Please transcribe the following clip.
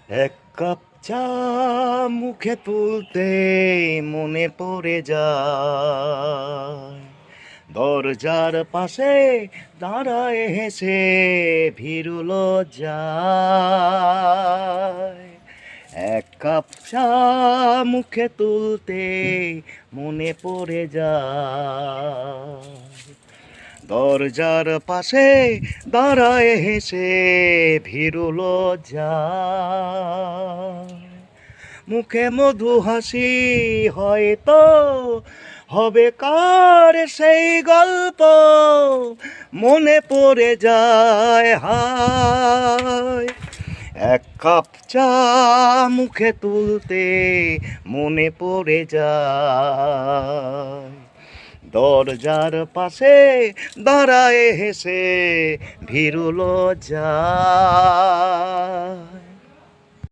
এক কাপ চা মুখে তুলতে মনে পড়ে যায়, দরজার পাশে দাঁড়ায় হেসে ভীরু লজ্জায়। এক কাপ চা মুখে তুলতে মনে পড়ে যায়, দরজার পাশে দাঁড়ায় হেসে ভীরু লজ্জায়। মুখে মধু হাসি হয়তো হবে কার সেই গল্প মনে পড়ে যায় হায়। এক কাপ চা মুখে তুলতে মনে পড়ে যায়, দরজার পাশে দাঁড়ায় হেসে ভীরু লজ্জায়।